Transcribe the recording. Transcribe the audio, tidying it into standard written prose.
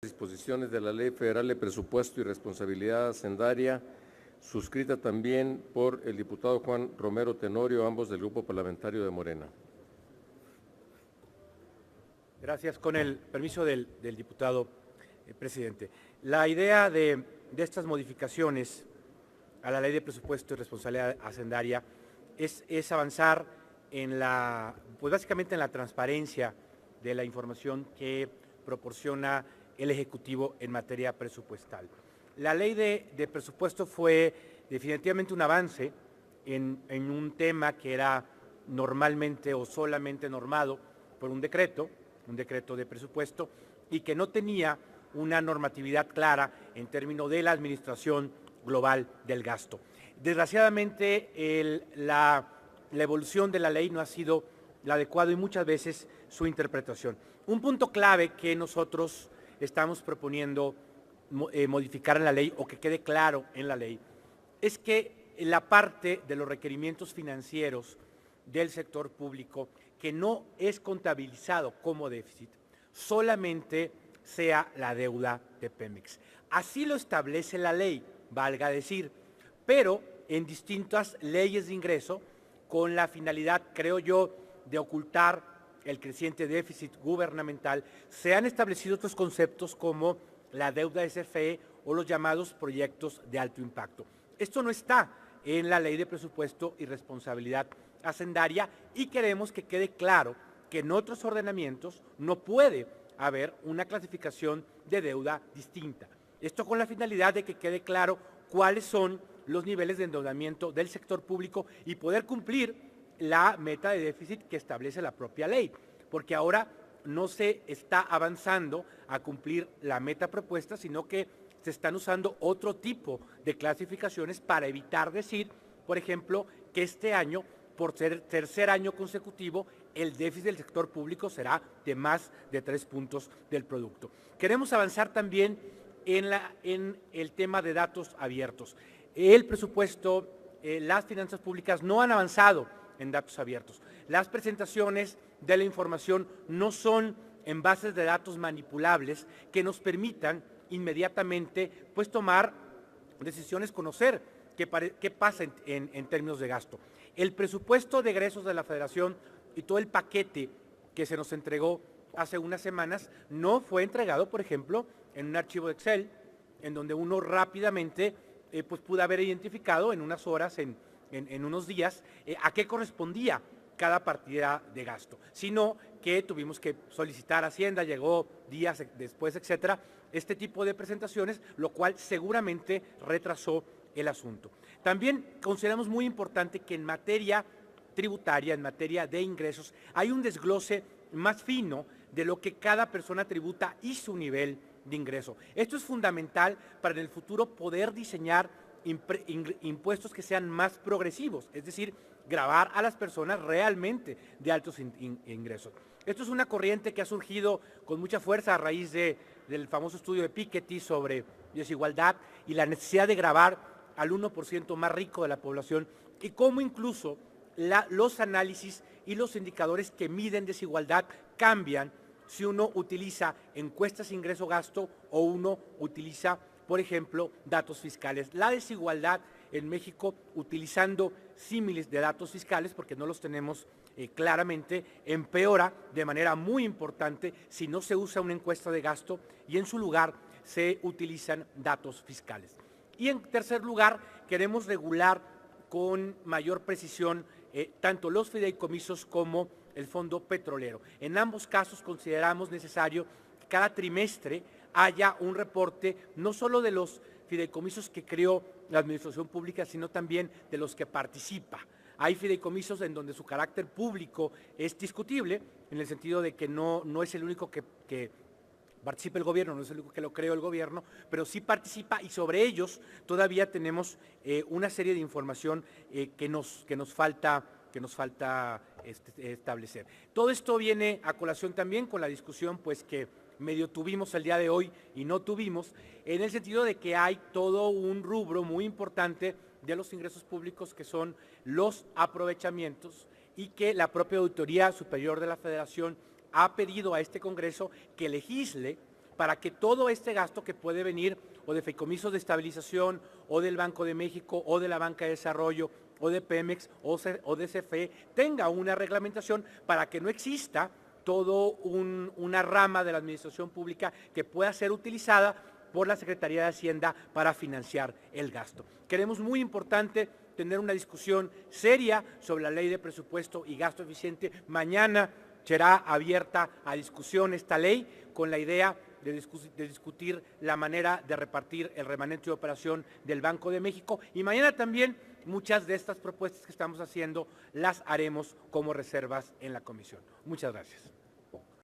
Disposiciones de la Ley Federal de Presupuesto y Responsabilidad Hacendaria, suscrita también por el diputado Juan Romero Tenorio, ambos del Grupo Parlamentario de Morena. Gracias. Con el permiso del diputado presidente. La idea de estas modificaciones a la Ley de Presupuesto y Responsabilidad Hacendaria es avanzar en pues básicamente en la transparencia de la información que proporciona el Ejecutivo en materia presupuestal. La Ley de Presupuesto fue definitivamente un avance en un tema que era normalmente o solamente normado por un decreto de presupuesto, y que no tenía una normatividad clara en términos de la administración global del gasto. Desgraciadamente, la evolución de la ley no ha sido la adecuada y muchas veces su interpretación. Un punto clave que nosotros estamos proponiendo modificar en la ley, o que quede claro en la ley, es que la parte de los requerimientos financieros del sector público que no es contabilizado como déficit, solamente sea la deuda de Pemex. Así lo establece la ley, valga decir, pero en distintas leyes de ingreso, con la finalidad, creo yo, de ocultar el creciente déficit gubernamental, se han establecido otros conceptos como la deuda SFE o los llamados proyectos de alto impacto. Esto no está en la Ley de Presupuesto y Responsabilidad Hacendaria, y queremos que quede claro que en otros ordenamientos no puede haber una clasificación de deuda distinta. Esto con la finalidad de que quede claro cuáles son los niveles de endeudamiento del sector público y poder cumplir la meta de déficit que establece la propia ley, porque ahora no se está avanzando a cumplir la meta propuesta, sino que se están usando otro tipo de clasificaciones para evitar decir, por ejemplo, que este año, por ser tercer año consecutivo, el déficit del sector público será de más de 3 puntos del producto. Queremos avanzar también en el tema de datos abiertos. El presupuesto, las finanzas públicas no han avanzado en datos abiertos. Las presentaciones de la información no son en bases de datos manipulables que nos permitan inmediatamente pues tomar decisiones, conocer qué pasa en términos de gasto. El presupuesto de egresos de la Federación y todo el paquete que se nos entregó hace unas semanas no fue entregado, por ejemplo, en un archivo de Excel, en donde uno rápidamente pues pudo haber identificado en unas horas, en unos días, a qué correspondía cada partida de gasto, sino que tuvimos que solicitar a Hacienda, llegó días después, etcétera, este tipo de presentaciones, lo cual seguramente retrasó el asunto. También consideramos muy importante que en materia tributaria, en materia de ingresos, hay un desglose más fino de lo que cada persona tributa y su nivel de ingreso. Esto es fundamental para en el futuro poder diseñar impuestos que sean más progresivos, es decir, gravar a las personas realmente de altos ingresos. Esto es una corriente que ha surgido con mucha fuerza a raíz del famoso estudio de Piketty sobre desigualdad y la necesidad de gravar al 1% más rico de la población, y cómo incluso los análisis y los indicadores que miden desigualdad cambian si uno utiliza encuestas ingreso-gasto o uno utiliza, por ejemplo, datos fiscales. La desigualdad en México, utilizando símiles de datos fiscales, porque no los tenemos claramente, empeora de manera muy importante si no se usa una encuesta de gasto y en su lugar se utilizan datos fiscales. Y en tercer lugar, queremos regular con mayor precisión tanto los fideicomisos como el fondo petrolero. En ambos casos consideramos necesario que cada trimestre haya un reporte no solo de los fideicomisos que creó la administración pública, sino también de los que participa. Hay fideicomisos en donde su carácter público es discutible, en el sentido de que no es el único que participa el gobierno, no es el único que lo creó el gobierno, pero sí participa, y sobre ellos todavía tenemos una serie de información que nos falta establecer. Todo esto viene a colación también con la discusión pues que medio tuvimos el día de hoy y no tuvimos, en el sentido de que hay todo un rubro muy importante de los ingresos públicos que son los aprovechamientos, y que la propia Auditoría Superior de la Federación ha pedido a este Congreso que legisle para que todo este gasto que puede venir o de fideicomisos de estabilización o del Banco de México o de la Banca de Desarrollo o de Pemex o de CFE tenga una reglamentación para que no exista todo una rama de la administración pública que pueda ser utilizada por la Secretaría de Hacienda para financiar el gasto. Creemos muy importante tener una discusión seria sobre la ley de presupuesto y gasto eficiente. Mañana será abierta a discusión esta ley con la idea de discutir la manera de repartir el remanente de operación del Banco de México, y mañana también muchas de estas propuestas que estamos haciendo las haremos como reservas en la comisión. Muchas gracias.